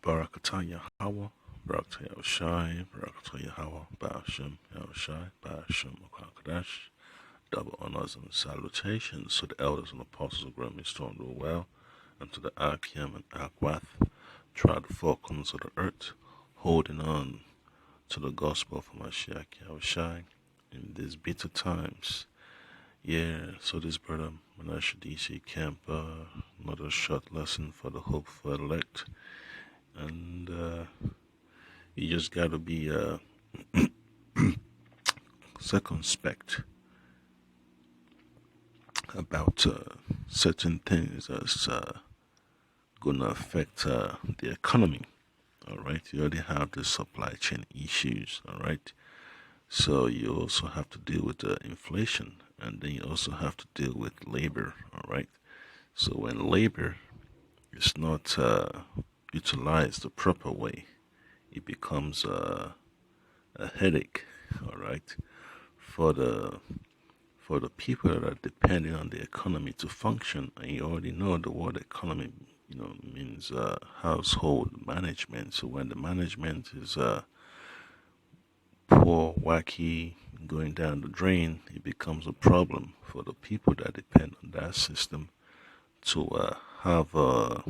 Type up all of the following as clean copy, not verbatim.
Barakatah Yahweh, Barakatah Yahushai, Barakatah Yahweh, Ba'ashem Yahushai, Ba'ashem Makakadash. Double honors and salutations to the elders and apostles of Grammy Stone Rule Well, and to the Akim and Akwath, throughout the four corners of the earth, holding on to the gospel of Mashiach Yahushai in these bitter times. Yeah, so this brother Menashe DC Camp, another short lesson for the hopeful elect. And you just gotta be circumspect about certain things that's gonna affect the economy. All right, you already have the supply chain issues. All right, so you also have to deal with the inflation, and then you also have to deal with labor. All right, so when labor is not utilized the proper way, it becomes a headache. All right, for the people that are depending on the economy to function, and you already know the word economy, means household management. So when the management is poor, wacky, going down the drain, it becomes a problem for the people that depend on that system to have a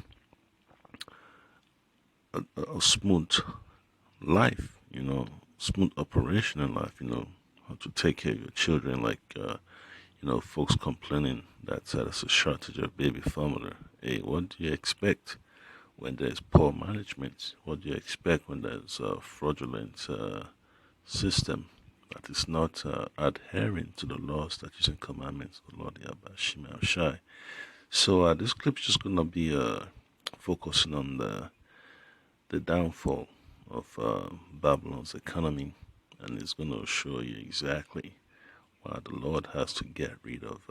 smooth life, smooth operation in life, how to take care of your children, like, folks complaining that there's a shortage of baby formula. Hey, what do you expect when there's poor management? What do you expect when there's a fraudulent system that is not adhering to the laws, statutes, and commandments of the Lord Yahweh Shai? So this clip is just going to be focusing on the downfall of Babylon's economy, and it's going to show you exactly why the Lord has to get rid of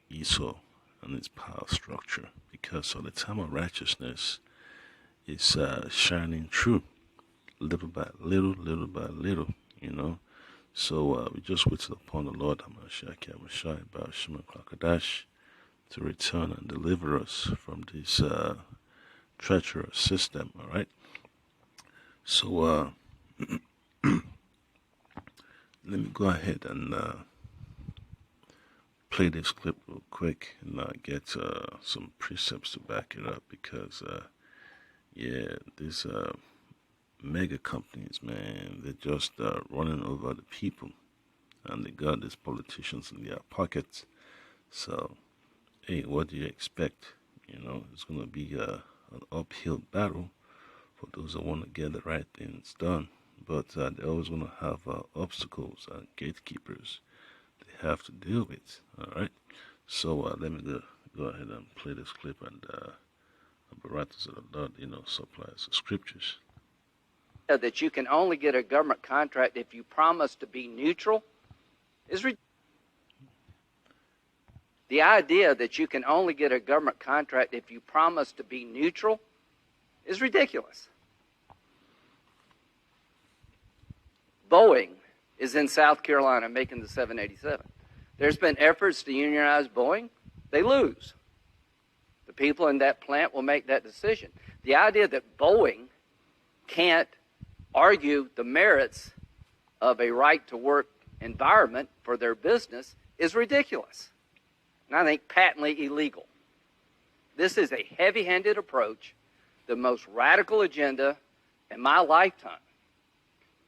Esau and its power structure, because the time of righteousness is shining through little by little, little by little, So we just waited upon the Lord Hamashiach Yahushai Ba'ashem Klakadash to return and deliver us from this treacherous system, all right? So let me go ahead and play this clip real quick and get some precepts to back it up, because these mega companies, man, they're just running over the people, and they got these politicians in their pockets. So hey, what do you expect? It's going to be an uphill battle for those that want to get the right things done, but they're always going to have obstacles and gatekeepers they have to deal with. All right, so let me go ahead and play this clip, and apparatus of the Lord, supplies the scriptures. That you can only get a government contract if you promise to be neutral is ridiculous. The idea that you can only get a government contract if you promise to be neutral is ridiculous. Boeing is in South Carolina making the 787. There's been efforts to unionize Boeing. They lose. The people in that plant will make that decision. The idea that Boeing can't argue the merits of a right-to-work environment for their business is ridiculous, and I think patently illegal. This is a heavy-handed approach, the most radical agenda in my lifetime,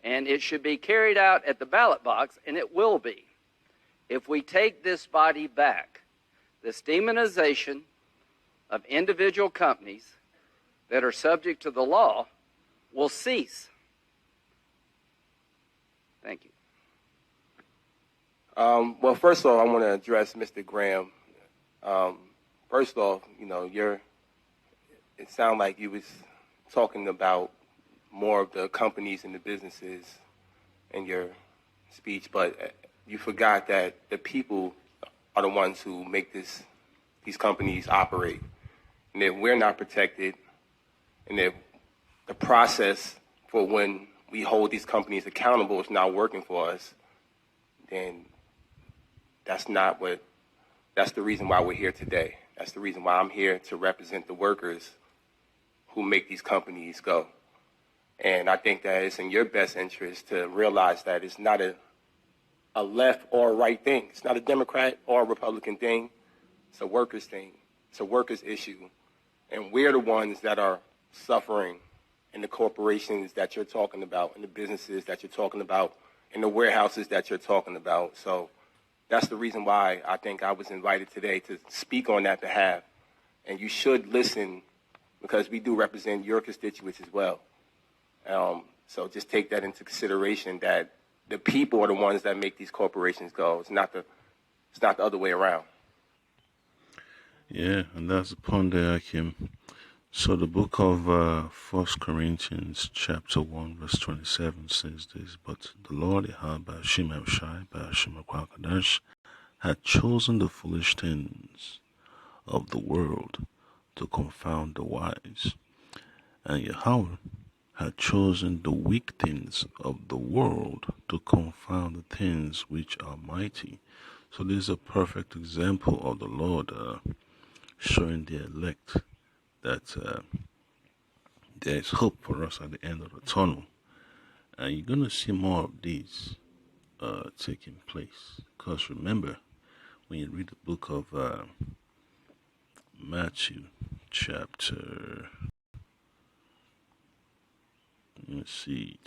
and it should be carried out at the ballot box, and it will be. If we take this body back, this demonization of individual companies that are subject to the law will cease. Thank you. Well, first of all, I want to address Mr. Graham. First off, it sounded like you was talking about more of the companies and the businesses in your speech, but you forgot that the people are the ones who make these companies operate. And if we're not protected, and if the process for when we hold these companies accountable is not working for us, then that's the reason why we're here today. That's the reason why I'm here to represent the workers who make these companies go. And I think that it's in your best interest to realize that it's not a left or a right thing. It's not a Democrat or a Republican thing. It's a workers thing. It's a workers issue. And we're the ones that are suffering in the corporations that you're talking about, in the businesses that you're talking about, in the warehouses that you're talking about. So that's the reason why I think I was invited today to speak on that behalf. And you should listen because we do represent your constituents as well. So just take that into consideration that the people are the ones that make these corporations go. It's not the other way around. Yeah, and that's the point there, Akim. So the book of 1 Corinthians chapter 1 verse 27 says this, but the Lord Ba'ashim Abshai, Ba'ashim Akwakadash, had chosen the foolish things of the world to confound the wise, and Yahweh had chosen the weak things of the world to confound the things which are mighty. So this is a perfect example of the Lord showing the elect that there is hope for us at the end of the tunnel. And you're going to see more of these taking place. Because remember, when you read the book of Matthew chapter, let's see,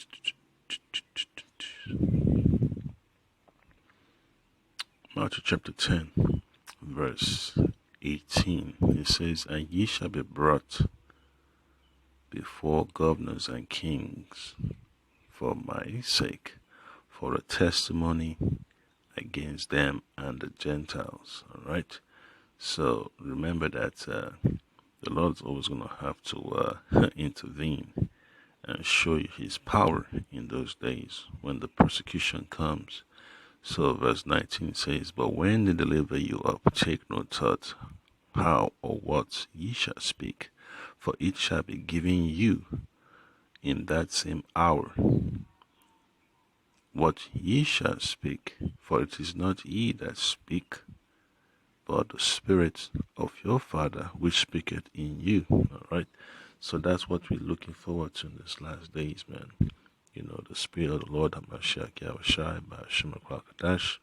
Matthew chapter 10, verse 18, it says, and ye shall be brought before governors and kings for my sake, for a testimony against them and the Gentiles. All right. So remember that the Lord's always going to have to intervene and show you his power in those days when the persecution comes. So verse 19 says, but when they deliver you up, take no thought how or what ye shall speak, for it shall be given you in that same hour what ye shall speak, for it is not ye that speak, but the Spirit of your Father which speaketh in you. All right. So that's what we're looking forward to in these last days, man. You know, the Spirit of the Lord HaMashiach Yahushai Ba'ashim Akwakadash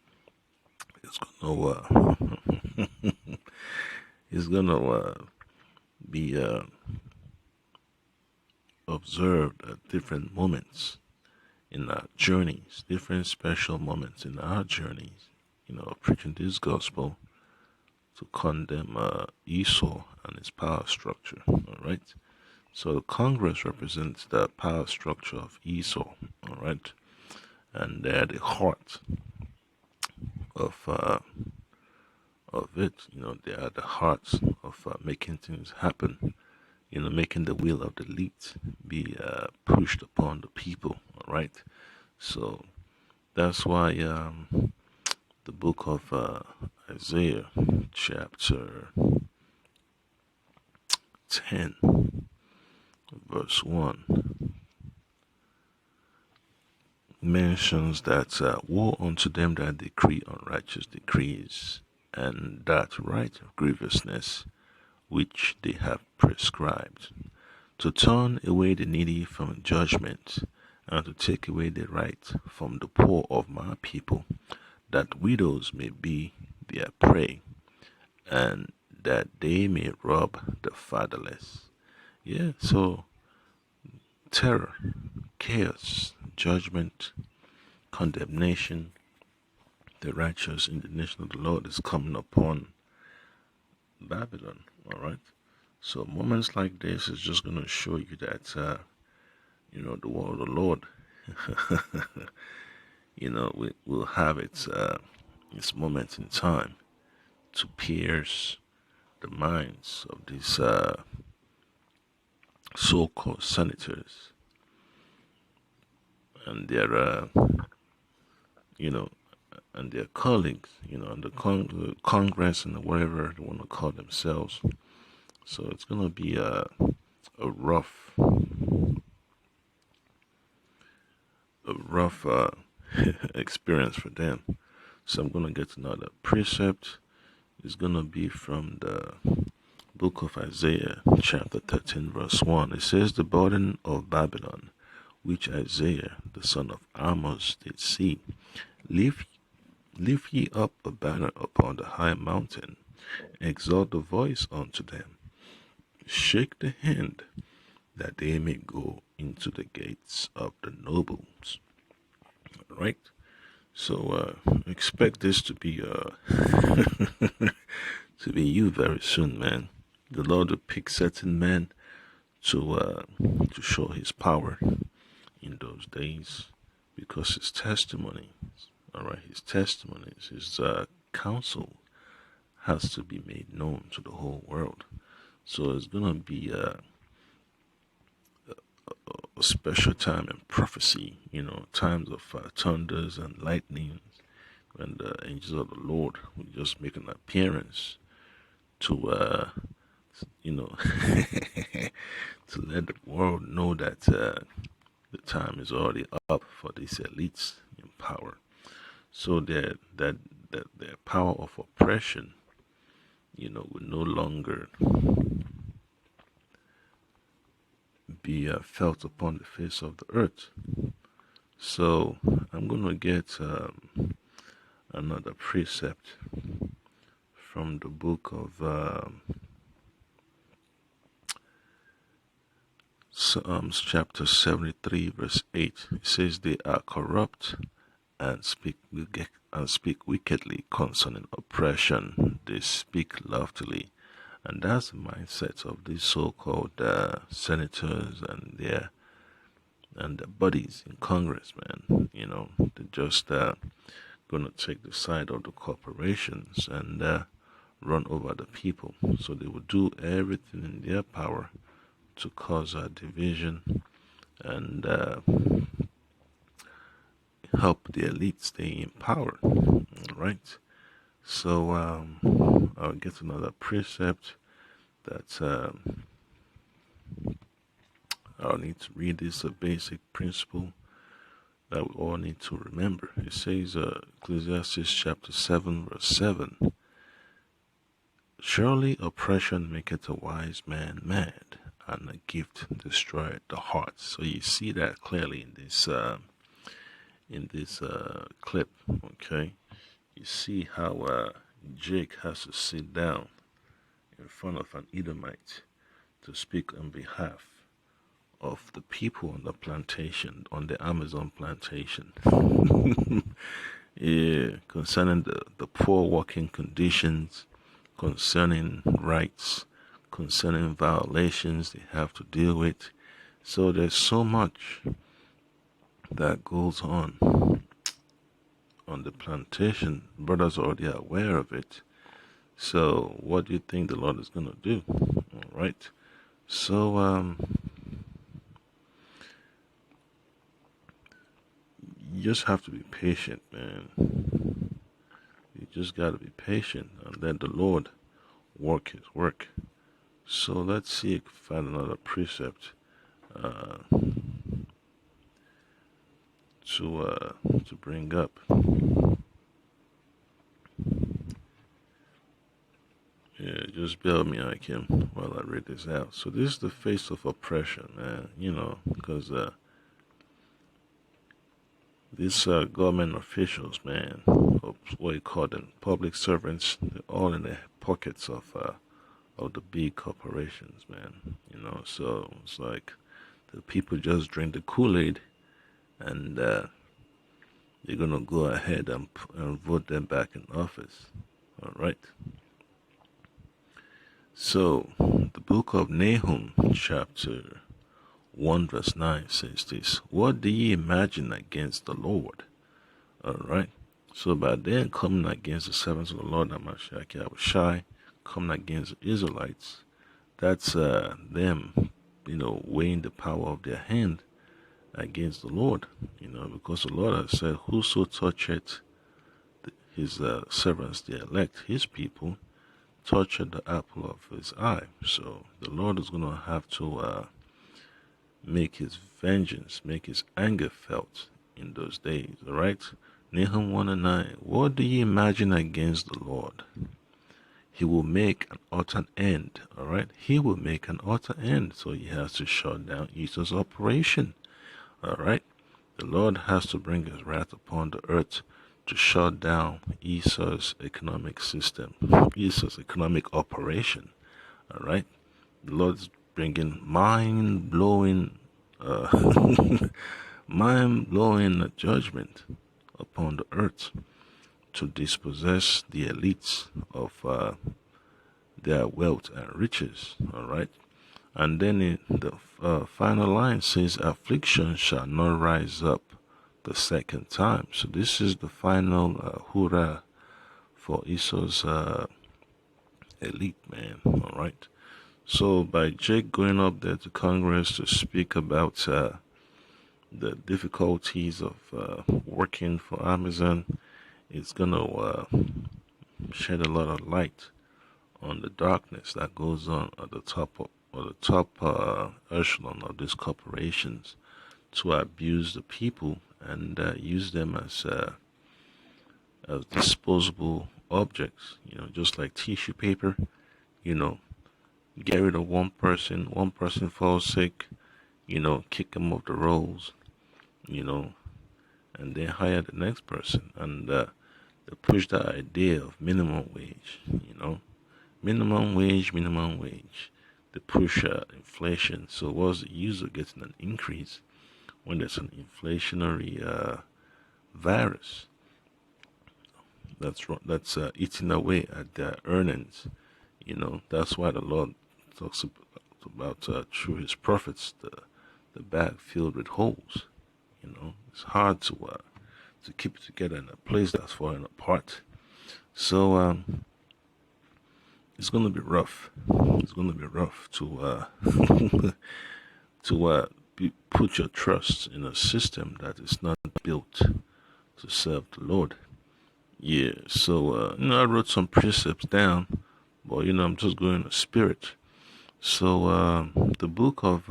is gonna be observed at different moments in our journeys, different special moments in our journeys. You know, preaching this gospel to condemn Esau and his power structure. All right. So the Congress represents the power structure of Esau. All right, and they're the heart of it. You know, they are the hearts of making things happen. You know, making the will of the elite be pushed upon the people. All right, so that's why the book of Isaiah, chapter 10, verse 1, mentions that woe unto them that decree unrighteous decrees, and that right of grievousness which they have prescribed, to turn away the needy from judgment, and to take away the right from the poor of my people, that widows may be their prey, and that they may rob the fatherless. Yeah, so terror, chaos, judgment, condemnation, the righteous indignation of the Lord is coming upon Babylon. All right. So moments like this is just going to show you that, you know, the word of the Lord, you know, will have its moments in time to pierce the minds of these so-called senators and their, you know, and their colleagues, you know, and the Congress and whatever they want to call themselves. So it's going to be a rough experience for them. So I'm going to get another precept. It's going to be from the book of Isaiah, chapter 13, verse 1. It says, the burden of Babylon which Isaiah the son of Amos did see. Lift, lift ye up a banner upon the high mountain, exalt the voice unto them, shake the hand, that they may go into the gates of the nobles. All right? So expect this to be to be you very soon, man. The Lord will pick certain men to show His power in those days, because His testimonies, all right, His testimonies, His counsel has to be made known to the whole world. So it's gonna be a special time in prophecy, times of thunders and lightnings, when the angels of the Lord will just make an appearance to, to let the world know that the time is already up for these elites in power. So that their power of oppression, will no longer be felt upon the face of the earth. So I'm going to get another precept from the book of Psalms chapter 73 verse 8. It says, they are corrupt and speak wickedly concerning oppression. They speak loftily. And that's the mindset of these so-called senators and their buddies in Congress, man. They're just gonna take the side of the corporations and run over the people. So they will do everything in their power to cause a division and help the elite stay in power. All right. So I'll get another precept that I'll need to read. This a basic principle that we all need to remember. It says, Ecclesiastes chapter 7 verse 7, surely oppression maketh a wise man mad, and a gift destroyeth the heart. So you see that clearly in this clip. Okay, you see how Jake has to sit down in front of an Edomite to speak on behalf of the people on the plantation, on the Amazon plantation. Yeah, concerning the poor working conditions, concerning rights, concerning violations they have to deal with. So there's so much that goes on the plantation. Brothers are already aware of it. So what do you think the Lord is going to do? All right. So you just have to be patient, man. You just got to be patient and let the Lord work His work. So let's see if we find another precept to bring up. Yeah, just bear with me, I can, while I read this out. So this is the face of oppression, man. Because these government officials, man, or what you call them, public servants, they're all in the pockets of the big corporations, man. So it's like the people just drink the Kool-Aid, and they're gonna go ahead and vote them back in office. All right. So the book of Nahum, chapter 1 verse 9 says this, what do ye imagine against the Lord? All right. So by then, coming against the servants of the Lord, Hamashiach Yahushai, coming against the Israelites, that's them, weighing the power of their hand against the Lord, because the Lord has said, whoso toucheth his servants, the elect, his people, toucheth the apple of his eye. So the Lord is going to have to make His vengeance, make His anger felt in those days. All right. Nahum 1:9. What do you imagine against the Lord? He will make an utter end. All right. He will make an utter end. So He has to shut down Esau's operation. All right. The Lord has to bring his wrath upon the earth to shut down Esau's economic system, Esau's economic operation. All right. The Lord's bringing mind-blowing judgment upon the earth to dispossess the elites of their wealth and riches. All right. And then the final line says, affliction shall not rise up the second time. So this is the final hurrah for Esau's elite, man. All right. So by Jake going up there to Congress to speak about the difficulties of working for Amazon, it's going to shed a lot of light on the darkness that goes on at the top echelon of these corporations to abuse the people and use them as disposable objects. Just like tissue paper. You know, get rid of one person falls sick. Kick them off the rolls. And then hire the next person, and they push the idea of minimum wage. Minimum wage. They push inflation. So what's the user getting an increase when there's an inflationary virus that's eating away at their earnings? That's why the Lord talks about through his prophets the bag filled with holes. It's hard to keep it together in a place that's falling apart. So it's gonna be rough. It's gonna be rough to put your trust in a system that is not built to serve the Lord. Yeah. So I wrote some precepts down, but I'm just going to spirit. So the book of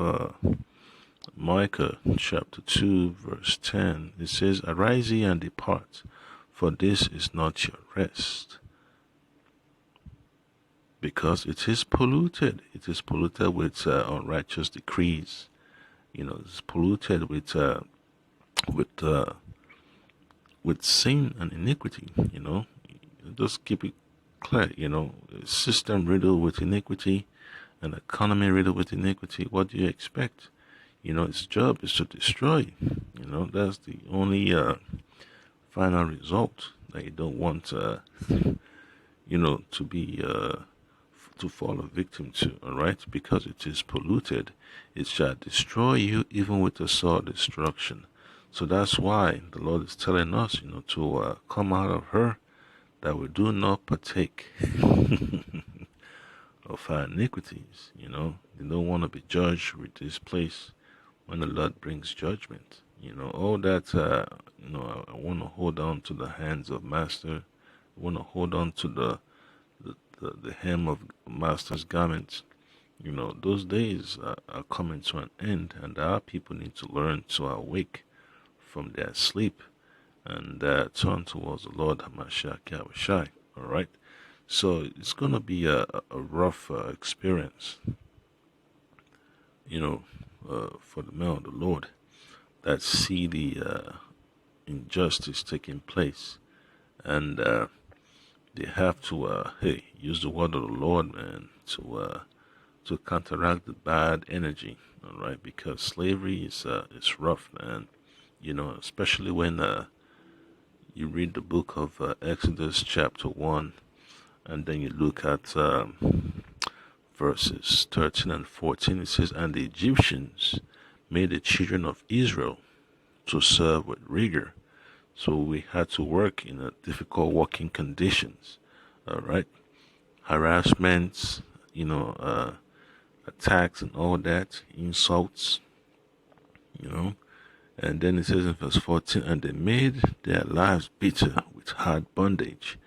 Micah chapter 2 verse 10, it says, arise ye and depart, for this is not your rest, because it is polluted. It is polluted with unrighteous decrees. It's polluted with sin and iniquity. Just keep it clear. A system riddled with iniquity, an economy riddled with iniquity. What do you expect? Its job is to destroy. That's the only final result that you don't want, to be to fall a victim to. All right, because it is polluted, it shall destroy you, even with the sword destruction. So that's why the Lord is telling us, to come out of her, that we do not partake of our iniquities. They don't want to be judged with this place when the Lord brings judgment. All that, I want to hold on to the hands of Master. I want to hold on to the hem of Master's garments. Those days are coming to an end, and our people need to learn to awake from their sleep and turn towards the Lord Hamashiach Yahushai. All right. So it's going to be a rough experience, for the men of the Lord that see the injustice taking place, and they have to use the word of the Lord, man, to counteract the bad energy. All right, because slavery is rough, man. Especially when you read the book of Exodus chapter 1, and then you look at verses 13 and 14. It says, and the Egyptians made the children of Israel to serve with rigor. So we had to work in difficult working conditions. All right, harassments, attacks and all that, insults, And then it says in verse 14, and they made their lives bitter with hard bondage,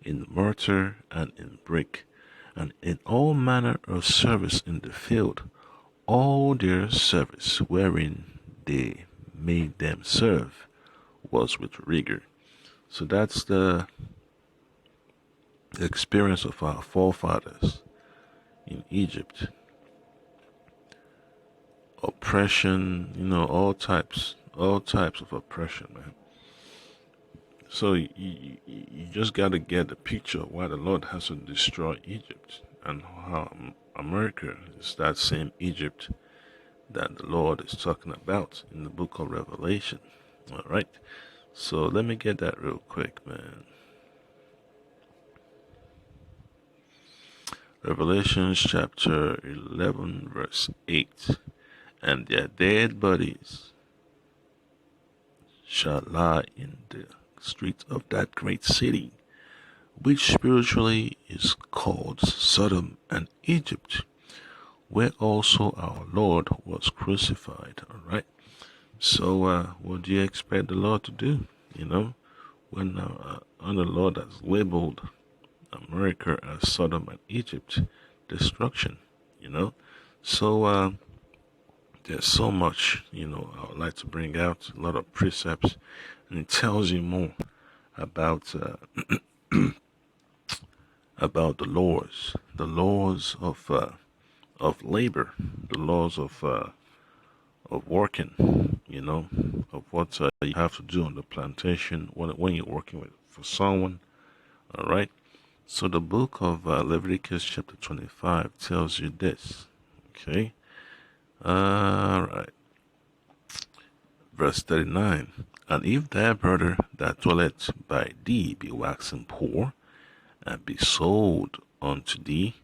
in mortar and in brick, and in all manner of service in the field. All their service wherein they made them serve was with rigor. So that's the experience of our forefathers in Egypt. oppression, all types of oppression, man. So you just got to get the picture of why the Lord has to destroy Egypt and how America is that same Egypt that the Lord is talking about in the book of Revelation. All right. So let me get that real quick, man. Revelation chapter 11, verse 8. And their dead bodies shall lie in the streets of that great city, which spiritually is called Sodom and Egypt, where also our Lord was crucified. All right. So, what do you expect the Lord to do? When the Lord has labeled America as Sodom and Egypt, destruction. You know, so there's so much I would like to bring out, a lot of precepts, and it tells you more about about the laws of labor, the laws of working, of what you have to do on the plantation when you're working for someone. All right. So the book of Leviticus chapter 25 tells you this. Okay. All right. Verse 39. And if thy brother that dwelleth by thee be waxen poor, and be sold unto thee,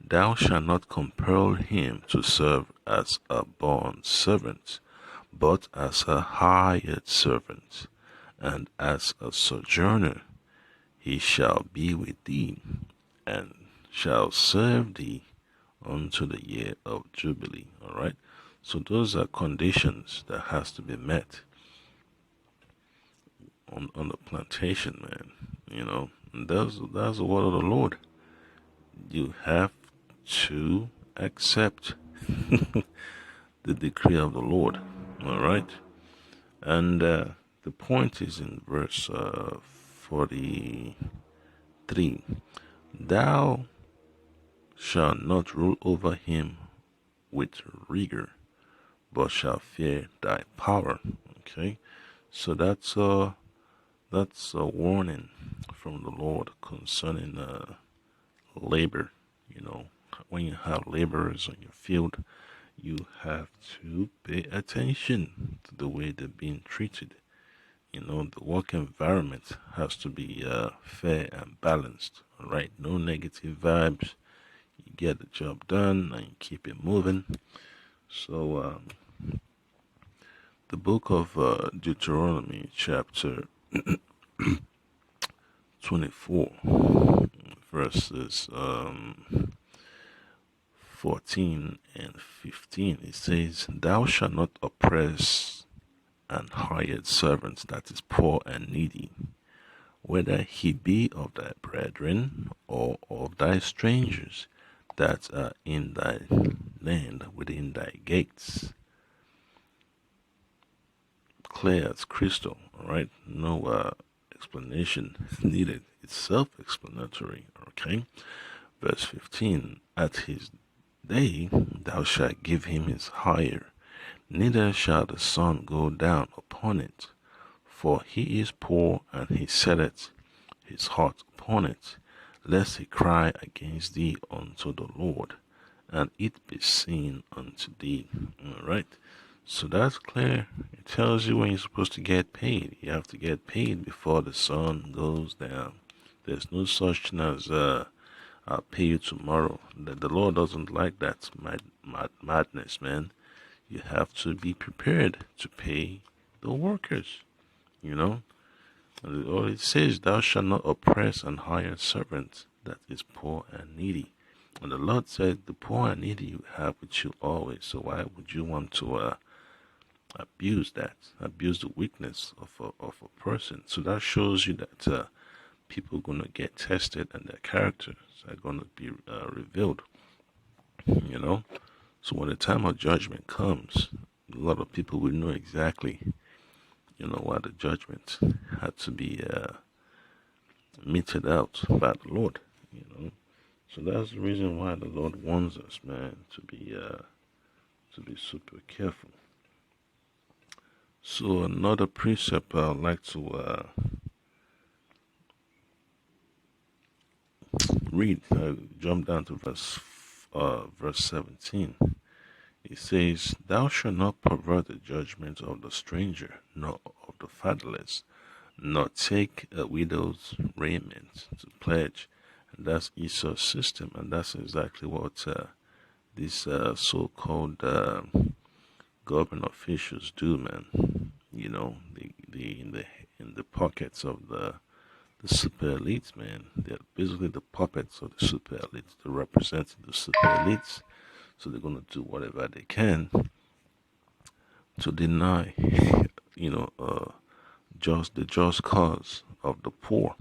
thou shalt not compel him to serve as a bond servant, but as a hired servant, and as a sojourner he shall be with thee, and shall serve thee unto the year of Jubilee. All right. So those are conditions that has to be met on the plantation, man. And that's the word of the Lord. You have to accept the decree of the Lord. All right. And the point is in verse 43. Thou shalt not rule over him with rigor, but shall fear thy power. Okay. So that's a warning from the Lord concerning labor. When you have laborers on your field, you have to pay attention to the way they're being treated. The work environment has to be fair and balanced. All right, no negative vibes. You get the job done and you keep it moving. So, the book of Deuteronomy, chapter 24, verses 14 and 15, it says, Thou shalt not oppress an hired servant that is poor and needy, whether he be of thy brethren or of thy strangers that are in thy land within thy gates. Clear as crystal, all right? No explanation needed. It's self-explanatory, okay? Verse 15, At his day thou shalt give him his hire, neither shall the sun go down upon it, for he is poor, and he setteth his heart upon it, lest he cry against thee unto the Lord, and it be seen unto thee. All right. So that's clear. It tells you when you're supposed to get paid. You have to get paid before the sun goes down. There's no such thing as I'll pay you tomorrow. The Lord doesn't like that madness, man. You have to be prepared to pay the workers. And all it says, Thou shalt not oppress an hired servant that is poor and needy. And the Lord said, the poor and needy you have with you always. So why would you want to abuse the weakness of a person? So that shows you that people are going to get tested and their characters are going to be revealed. So when the time of judgment comes, a lot of people will know exactly, why the judgment had to be meted out by the Lord. So that's the reason why the Lord warns us, man, to to be super careful. So another precept I'd like to read. Jump down to verse 17. It says, "Thou shalt not pervert the judgment of the stranger, nor of the fatherless, nor take a widow's raiment to pledge." And that's Esau's system, and that's exactly what these so-called government officials do, man. You know, in the pockets of the super elites, man. They're basically the puppets of the super elites. They're representing the super elites, so they're gonna do whatever they can to deny, you know, just the just cause of the poor.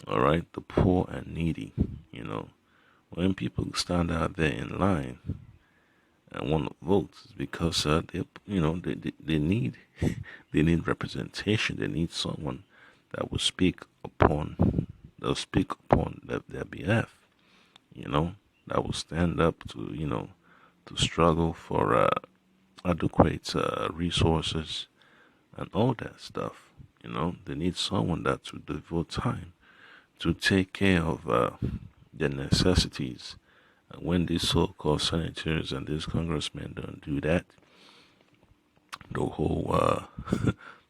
All right, the poor and needy. You know, when people stand out there in line and want to vote, it's because they need they need representation. They need someone that will speak upon their behalf. You know, that will stand up to to struggle for adequate resources and all that stuff. You know, they need someone that will devote time to take care of their necessities. And when these so-called senators and these congressmen don't do that, the whole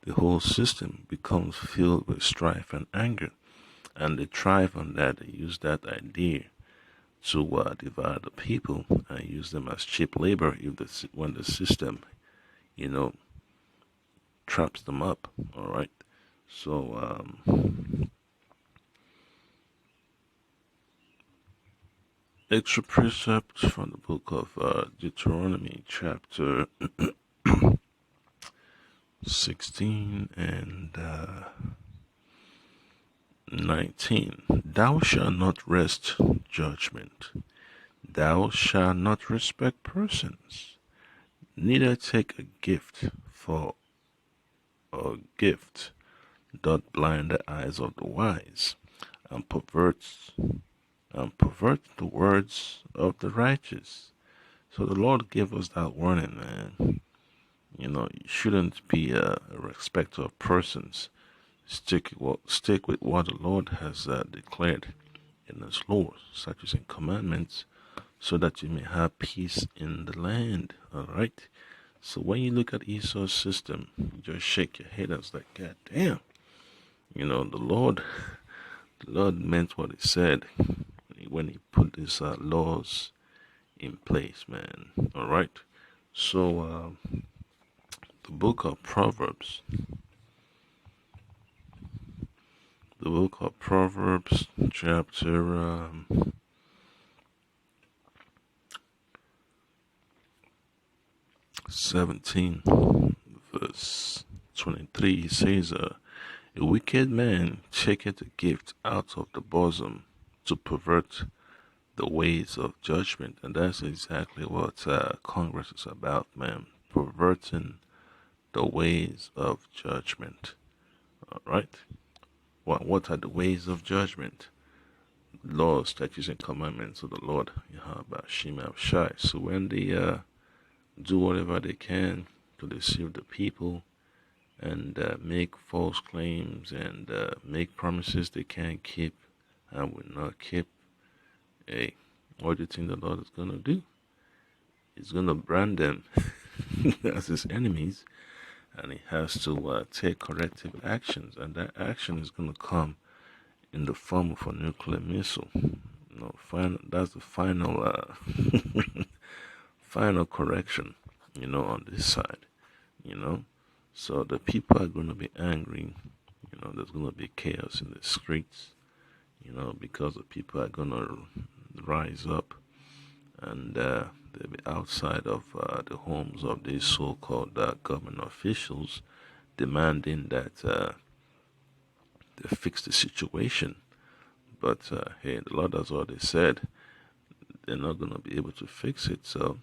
the whole system becomes filled with strife and anger, and they thrive on that. They use that idea to divide the people and use them as cheap labor when the system, you know, traps them up. All right. So extra precepts from the book of Deuteronomy, chapter 16 and 19. Thou shalt not wrest judgment. Thou shalt not respect persons, neither take a gift, for a gift doth blind the eyes of the wise, and pervert the words of the righteous. So the Lord gave us that warning, man. You know, you shouldn't be a respecter of persons. Stick with what the Lord has declared in His laws, statutes, and commandments, so that you may have peace in the land. All right. So when you look at Esau's system, you just shake your head and it's like, God damn. You know, the Lord meant what He said when He put these laws in place, man. All right. So the book of Proverbs, chapter 17, verse 23, he says, "A wicked man taketh a gift out of the bosom to pervert the ways of judgment." And that's exactly what Congress is about, man. Perverting the ways of judgment. All right. What are the ways of judgment? Laws, statutes, and commandments of the Lord Yahweh Shema Shai. So when they do whatever they can to deceive the people and make false claims and make promises they can't keep and will not keep, hey, what do you think the Lord is going to do? He's going to brand them as His enemies, and He has to take corrective actions, and that action is going to come in the form of a nuclear missile. You know, that's the final final correction, you know, on this side, you know. So the people are going to be angry, you know, there's going to be chaos in the streets, you know, because the people are going to rise up and they'll be outside of the homes of these so-called government officials demanding that they fix the situation. But hey, the Lord has already said they're not going to be able to fix it. So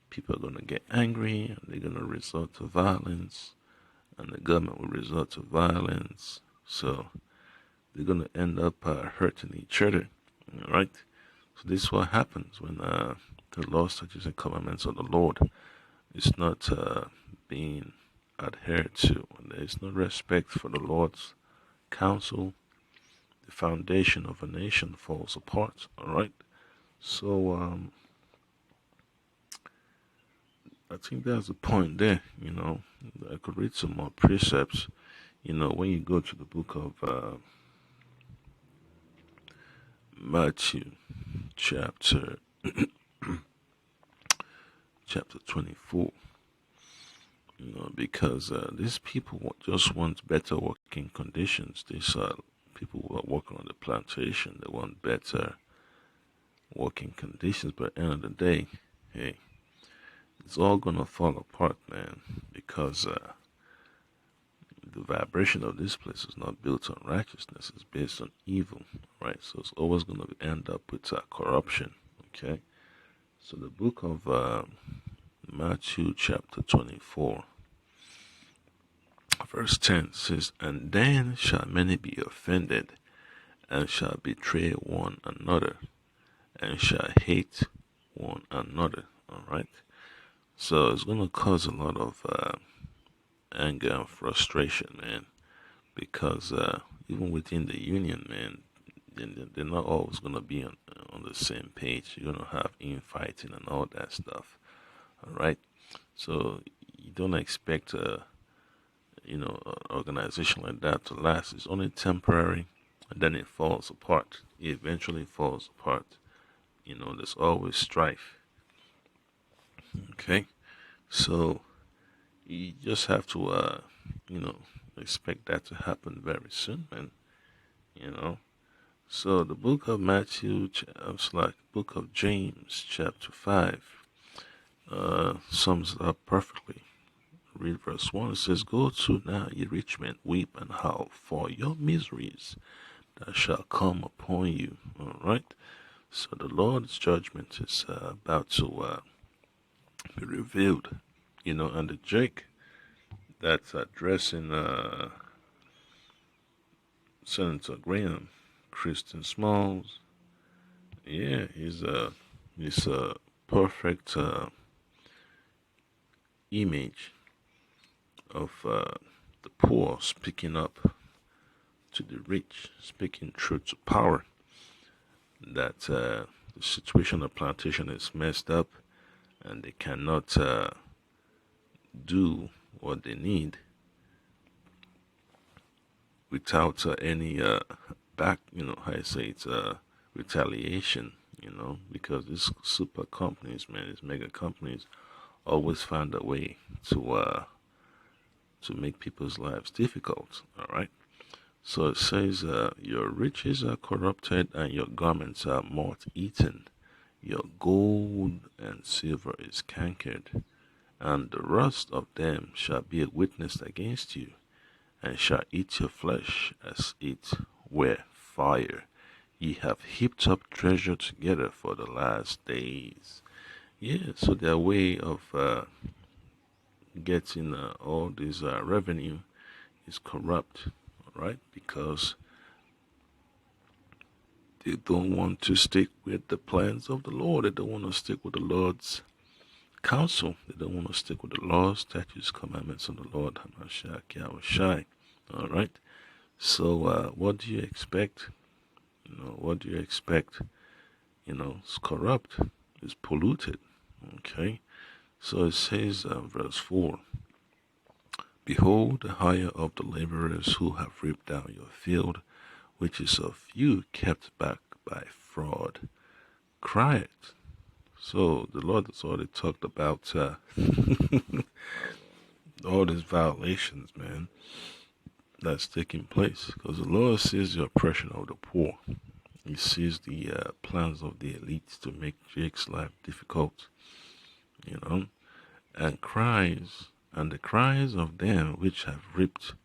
people are going to get angry and they're going to resort to violence, and the government will resort to violence. So they're going to end up hurting each other. All right. So this is what happens when the law, statutes, and commandments of the Lord is not being adhered to, and there is no respect for the Lord's counsel, the foundation of a nation falls apart. All right. So I think that's the point there. I could read some more precepts. When you go to the book of Matthew, chapter 24. Because these people just want better working conditions. These people who are working on the plantation, they want better working conditions. But at the end of the day, hey, it's all gonna fall apart, man, because the vibration of this place is not built on righteousness; it's based on evil, right? So it's always gonna end up with corruption. Okay, so the book of Matthew, chapter 24. Verse 10 says, "And then shall many be offended, and shall betray one another, and shall hate one another." All right. So it's going to cause a lot of anger and frustration, man, because even within the union, man, they're not always going to be on the same page. You're going to have infighting and all that stuff. All right. So you don't expect an organization like that to last. It's only temporary, and then it falls apart. It eventually falls apart. There's always strife. Okay, so you just have to, expect that to happen very soon, man. So the book of Matthew, it's like book of James, chapter 5, sums it up perfectly. Read verse 1. It says, "Go to now, ye rich men, weep and howl for your miseries that shall come upon you." All right. So the Lord's judgment is about to be revealed. And the Jake that's addressing Senator Graham, Christian Smalls. Yeah, he's a perfect image of the poor speaking up to the rich, speaking truth to power. That the situation of plantation is messed up, and they cannot do what they need without any back. How I say it's retaliation. Because these super companies, man, these mega companies, always find a way to make people's lives difficult. All right. So it says, "Your riches are corrupted, and your garments are moth-eaten. Your gold and silver is cankered, and the rust of them shall be a witness against you, and shall eat your flesh as it were fire. Ye have heaped up treasure together for the last days." Yeah, so their way of getting all this revenue is corrupt, right? Because they don't want to stick with the plans of the Lord. They don't want to stick with the Lord's counsel. They don't want to stick with the laws, statutes, commandments of the Lord. Hamashiach Yahushai. All right. So what do you expect? What do you expect? It's corrupt. It's polluted. Okay. So it says, verse 4, "Behold, the hire of the laborers who have reaped down your field, which is of you kept back by fraud, crieth." So the Lord has already talked about all these violations, man, that's taking place. Because the Lord sees the oppression of the poor. He sees the plans of the elites to make Jake's life difficult, and the cries of them which have reaped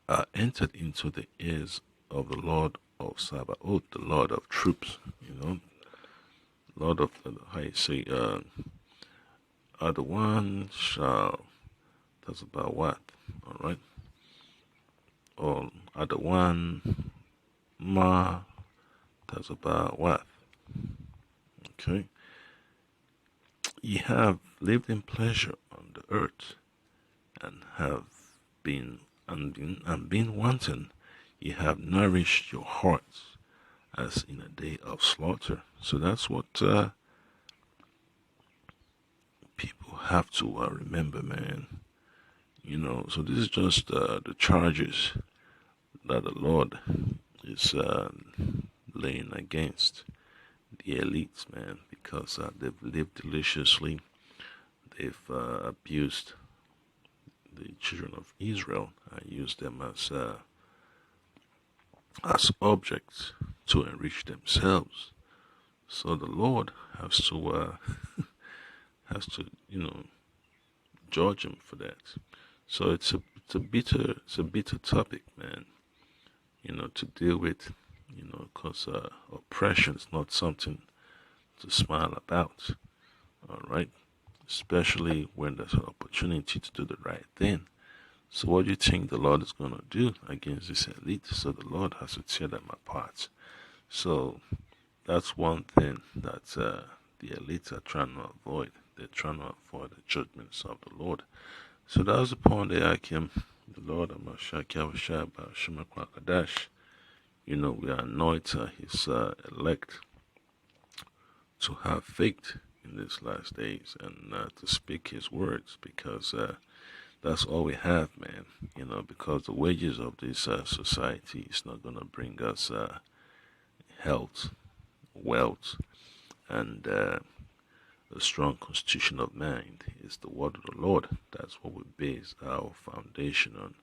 are entered into the ears of the Lord of Sabaoth, the Lord of troops, Lord of, how you say, are the one shall, that's about what, all right, or are the one ma That's about what? Okay. Ye have lived in pleasure on the earth, and have been been wanton. Ye have nourished your hearts as in a day of slaughter. So that's what people have to remember, man. So this is just the charges that the Lord is laying against the elites, man, because they've lived deliciously. They've abused the children of Israel and used them as objects to enrich themselves. So the Lord has to has to judge him for that. So it's a bitter topic, man. To deal with. Because oppression is not something to smile about. All right, especially when there's an opportunity to do the right thing. So what do you think the Lord is going to do against this elite? So the Lord has to tear them apart. So that's one thing that the elites are trying to avoid. They're trying to avoid the judgments of the Lord. So that was the point that I came. The Lord, we anoint his elect to have faith in these last days and to speak his words, because that's all we have, man. Because the wages of this society is not going to bring us health, wealth, and a strong constitution of mind. Is the word of the Lord. That's what we base our foundation on.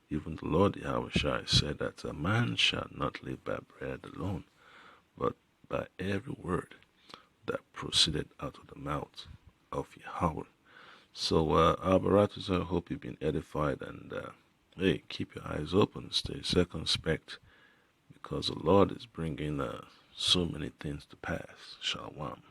Even the Lord Yahweh said that a man shall not live by bread alone, but by every word that proceeded out of the mouth of Yahweh. So, Alberatus, I hope you've been edified, and hey, keep your eyes open, stay circumspect, because the Lord is bringing so many things to pass. Shalom.